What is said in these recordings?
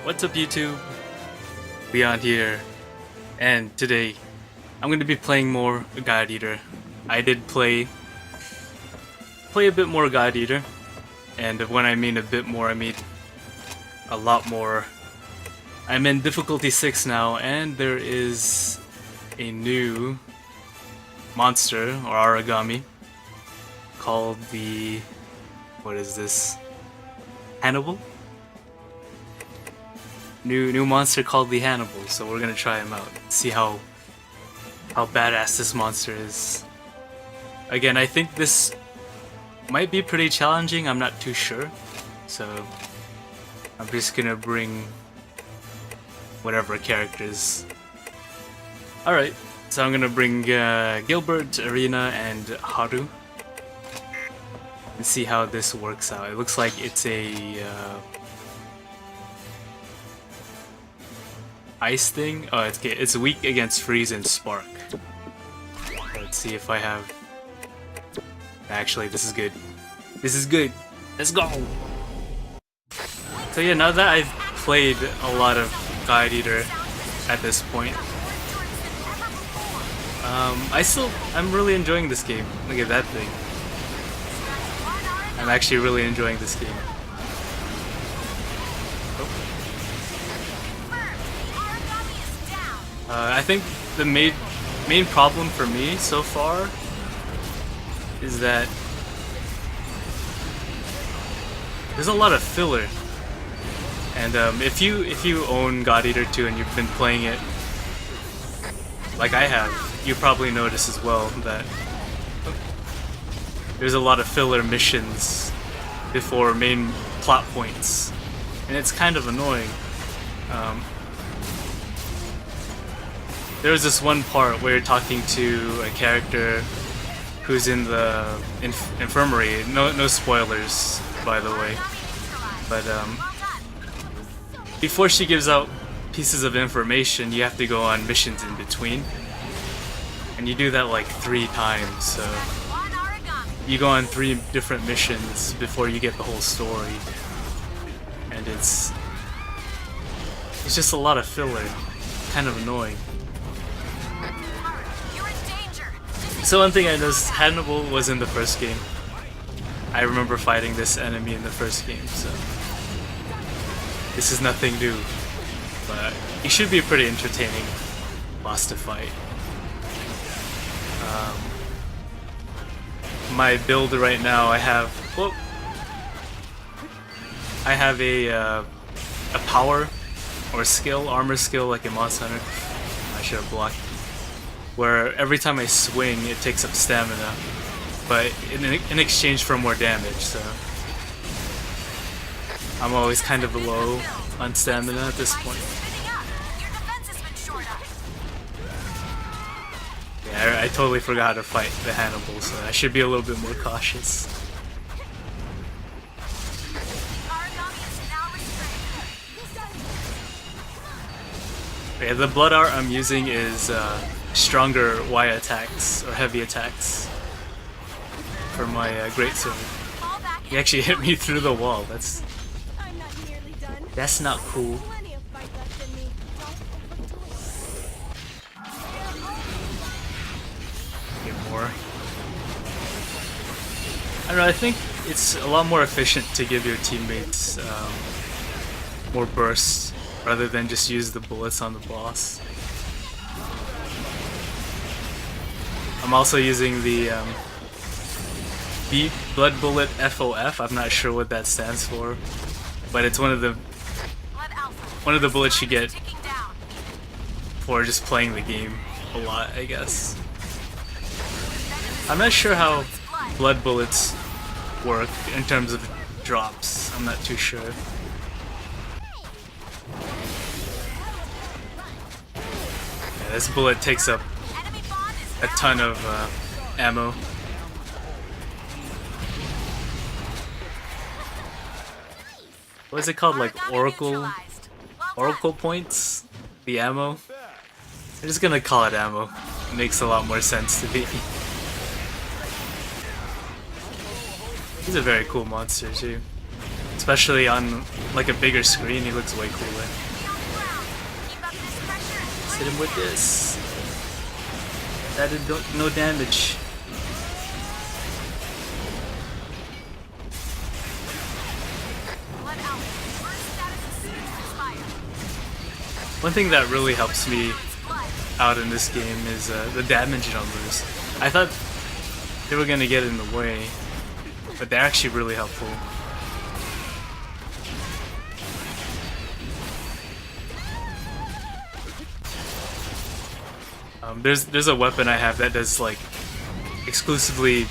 What's up YouTube? Leon here, and today I'm going to be playing more God Eater. I did play a bit more God Eater, and when I mean a bit more, I mean a lot more. I'm in difficulty 6 now, and there is a new monster, or origami, called the... what is this? Hannibal? New monster called the Hannibal, so we're gonna try him out. See how badass this monster is. Again, I think this might be pretty challenging, I'm not too sure. So I'm just gonna bring whatever characters. Alright, so I'm gonna bring Gilbert, Arena, and Haru. And see how this works out. It looks like it's a ice thing. Oh, it's weak against freeze and spark. Let's see if I have... Actually, this is good. This is good. Let's go! So yeah, now that I've played a lot of God Eater at this point, I'm really enjoying this game. Look at that thing. I'm actually really enjoying this game. I think the main problem for me so far is that there's a lot of filler, and if you own God Eater 2 and you've been playing it like I have, you probably notice as well that there's a lot of filler missions before main plot points, and it's kind of annoying. There was this one part where you're talking to a character who's in the infirmary. No spoilers, by the way. But before she gives out pieces of information, you have to go on missions in between, and you do that like 3 times. So you go on 3 different missions before you get the whole story, and it's just a lot of filler. Kind of annoying. So one thing I noticed, Hannibal was in the first game. I remember fighting this enemy in the first game, so this is nothing new. But it should be a pretty entertaining boss to fight. My build right now, I have a power or skill, armor skill like a Monster Hunter. I should have blocked. Where every time I swing, it takes up stamina, but in exchange for more damage. So I'm always kind of low on stamina at this point. Yeah, I totally forgot how to fight the Hannibal, so I should be a little bit more cautious. Yeah, the blood art I'm using is stronger Y attacks, or heavy attacks, for my greatsword. He actually hit me through the wall. That's not cool. Get more. I don't know, I think it's a lot more efficient to give your teammates more bursts rather than just use the bullets on the boss. I'm also using the Blood Bullet FOF. I'm not sure what that stands for, but it's one of the bullets you get for just playing the game a lot, I guess. I'm not sure how blood bullets work in terms of drops. I'm not too sure. Yeah, this bullet takes up a ton of ammo. What is it called? Like Oracle points? The ammo? I'm just gonna call it ammo. It makes a lot more sense to me. He's a very cool monster too. Especially on like a bigger screen, he looks way cooler. Let's hit him with this. That did no damage. One thing that really helps me out in this game is the damage numbers. I thought they were gonna get in the way, but they're actually really helpful. There's a weapon I have that does like exclusively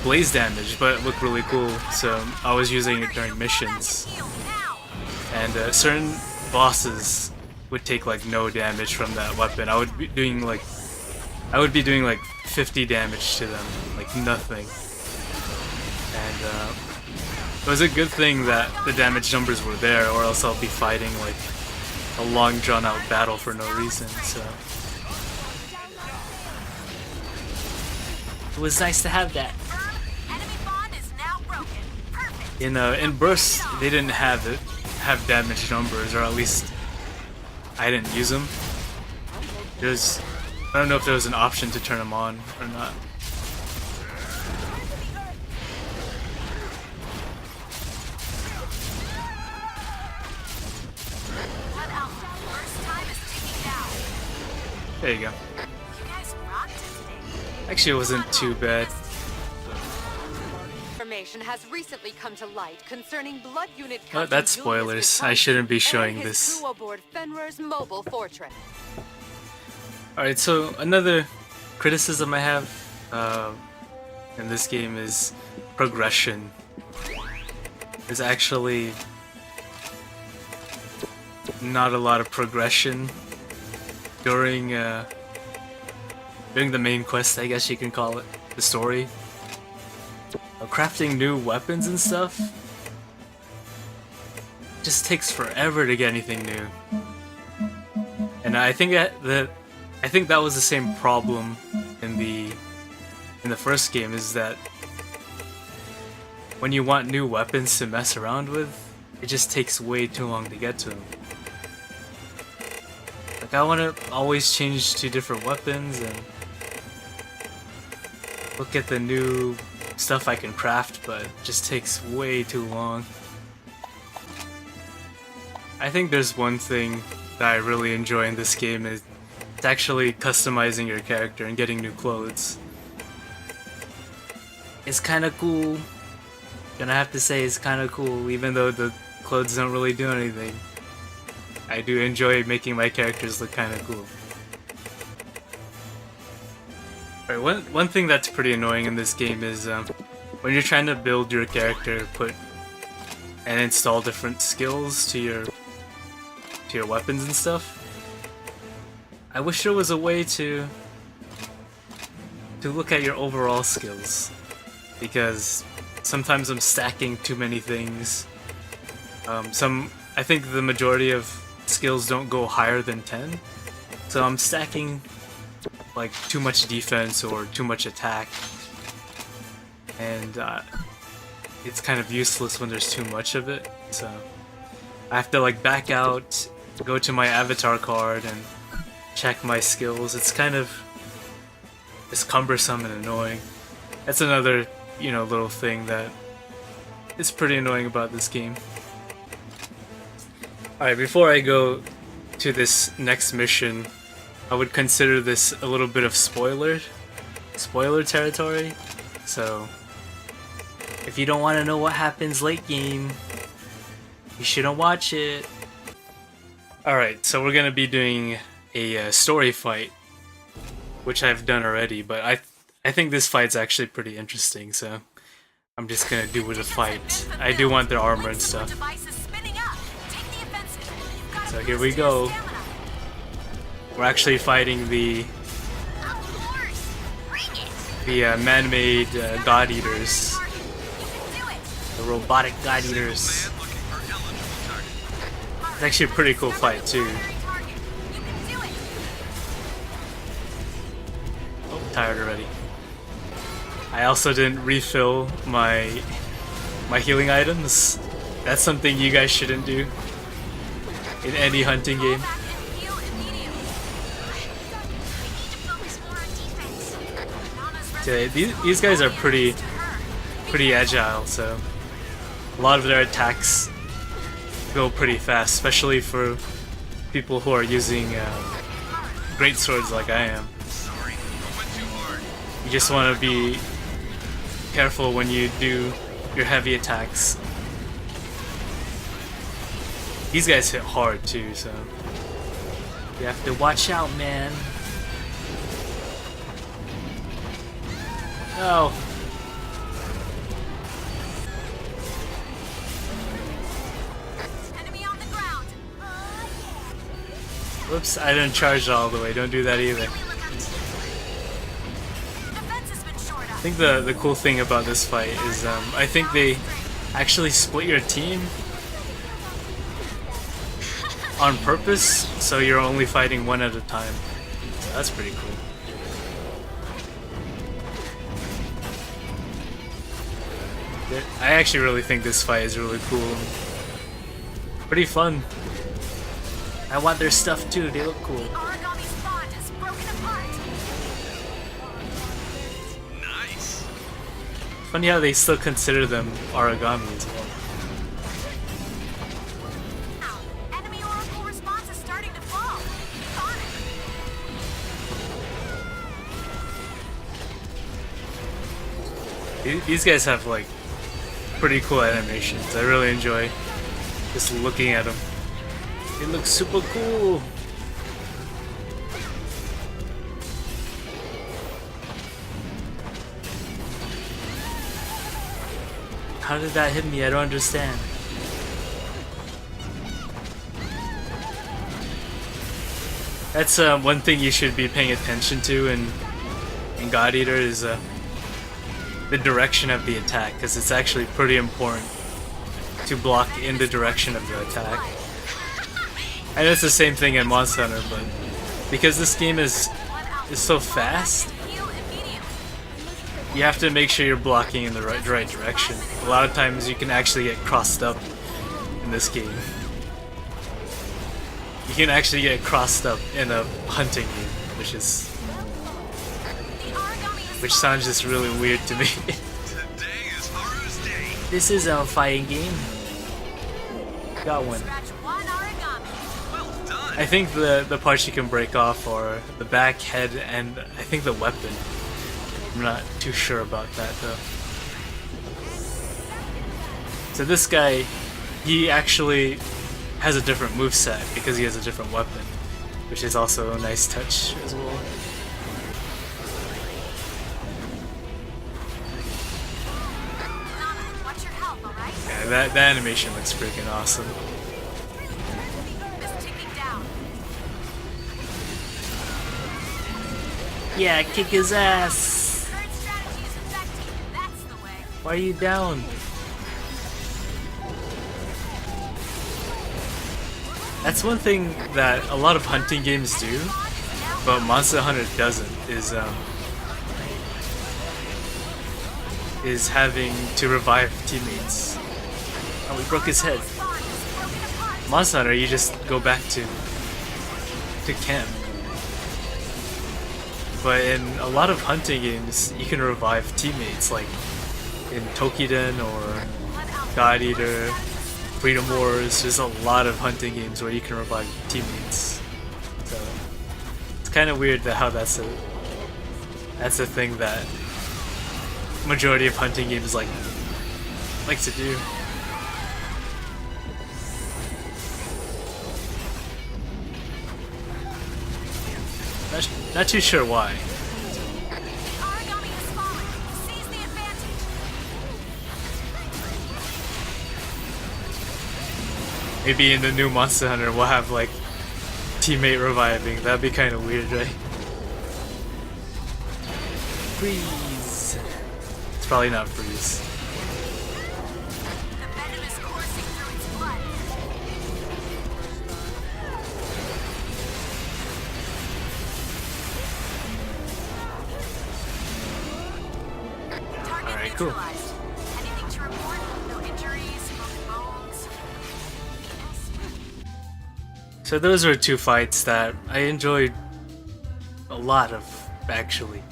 blaze damage, but it looked really cool, so I was using it during missions. And certain bosses would take like no damage from that weapon. I would be doing like 50 damage to them, like nothing. And it was a good thing that the damage numbers were there, or else I'll be fighting like a long drawn out battle for no reason. So it was nice to have that. In bursts, they didn't have damage numbers, or at least I didn't use them. I don't know if there was an option to turn them on or not. There you go. Actually, it wasn't too bad. Information has recently come to light concerning blood unit. Oh, that's spoilers. I shouldn't be showing this. Mobile fortress. Alright, so another criticism I have in this game is progression. There's actually not a lot of progression during the main quest, I guess you can call it, the story. Crafting new weapons and stuff just takes forever to get anything new. And I think that was the same problem in the first game, is that when you want new weapons to mess around with, it just takes way too long to get to them. Like, I want to always change to different weapons and look at the new stuff I can craft, but it just takes way too long. I think there's one thing that I really enjoy in this game, is it's actually customizing your character and getting new clothes. It's kind of cool. Gonna have to say it's kind of cool, even though the clothes don't really do anything. I do enjoy making my characters look kind of cool. Alright, one thing that's pretty annoying in this game is when you're trying to build your character, put and install different skills to your weapons and stuff. I wish there was a way to look at your overall skills, because sometimes I'm stacking too many things. I think the majority of skills don't go higher than 10, so I'm stacking like too much defense or too much attack, and it's kind of useless when there's too much of it. So I have to like back out, go to my avatar card and check my skills. It's cumbersome and annoying. That's another, little thing that is pretty annoying about this game. Alright, before I go to this next mission, I would consider this a little bit of spoiler territory. So if you don't want to know what happens late game, you shouldn't watch it. Alright, so we're gonna be doing a story fight, which I've done already, but I think this fight's actually pretty interesting, so I'm just gonna do with a fight. I do want their armor and stuff. So here we go. We're actually fighting the man-made god eaters, the robotic god eaters. It's actually a pretty cool fight too. Oh, tired already. I also didn't refill my my healing items. That's something you guys shouldn't do in any hunting game. Okay, these guys are pretty agile, so a lot of their attacks go pretty fast, especially for people who are using great swords like I am. You just want to be careful when you do your heavy attacks. These guys hit hard too, so you have to watch out, man. Oh. Enemy on the ground. Whoops, I didn't charge all the way. Don't do that either. I think the cool thing about this fight is I think they actually split your team on purpose, so you're only fighting one at a time. So that's pretty cool. I actually really think this fight is really cool. Pretty fun. I want their stuff too, they look cool. Origami's bond is broken apart. Nice. Funny how they still consider them origami as well. Enemy oracle response is starting to fall. Keep on it. These guys have like pretty cool animations. I really enjoy just looking at them. They look super cool. How did that hit me? I don't understand. That's one thing you should be paying attention to in God Eater is the direction of the attack, because it's actually pretty important to block in the direction of the attack. I know it's the same thing in Monster Hunter, but because this game is so fast, you have to make sure you're blocking in the right direction. A lot of times you can actually get crossed up in this game. You can actually get crossed up in a hunting game, which sounds just really weird to me. Today is Haru's day. This is a fighting game. Got one. Scratch one origami. Well done. I think the parts you can break off are the back, head, and I think the weapon. I'm not too sure about that though. So this guy, he actually has a different moveset because he has a different weapon, which is also a nice touch as well. Watch your health, alright? Yeah, that animation looks freaking awesome. This ticking down. Yeah, kick his ass! Current strategy is effective. That's the way. Why are you down? That's one thing that a lot of hunting games do, but Monster Hunter doesn't, is having to revive teammates. Oh, we broke his head. Monster Hunter, you just go back to camp. But in a lot of hunting games, you can revive teammates, like in Tokiden or God Eater, Freedom Wars. There's a lot of hunting games where you can revive teammates. So it's kind of weird that how that's a thing that majority of hunting games like to do. Not too sure why. Origami has fallen. Seize the advantage. Maybe in the new Monster Hunter we'll have like teammate reviving. That'd be kind of weird, right? Freeze. It's probably not freeze. The venom is coursing through its blood. Target Alright, cool. neutralized. Anything to report? No So those were two fights that I enjoyed a lot of, actually.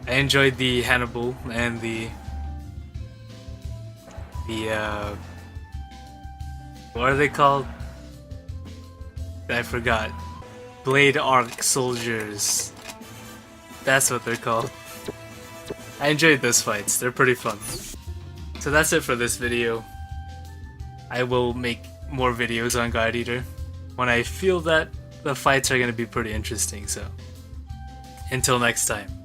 I enjoyed the Hannibal and the what are they called? I forgot. Blade Arc Soldiers. That's what they're called. I enjoyed those fights. They're pretty fun. So that's it for this video. I will make more videos on God Eater when I feel that the fights are going to be pretty interesting. So until next time.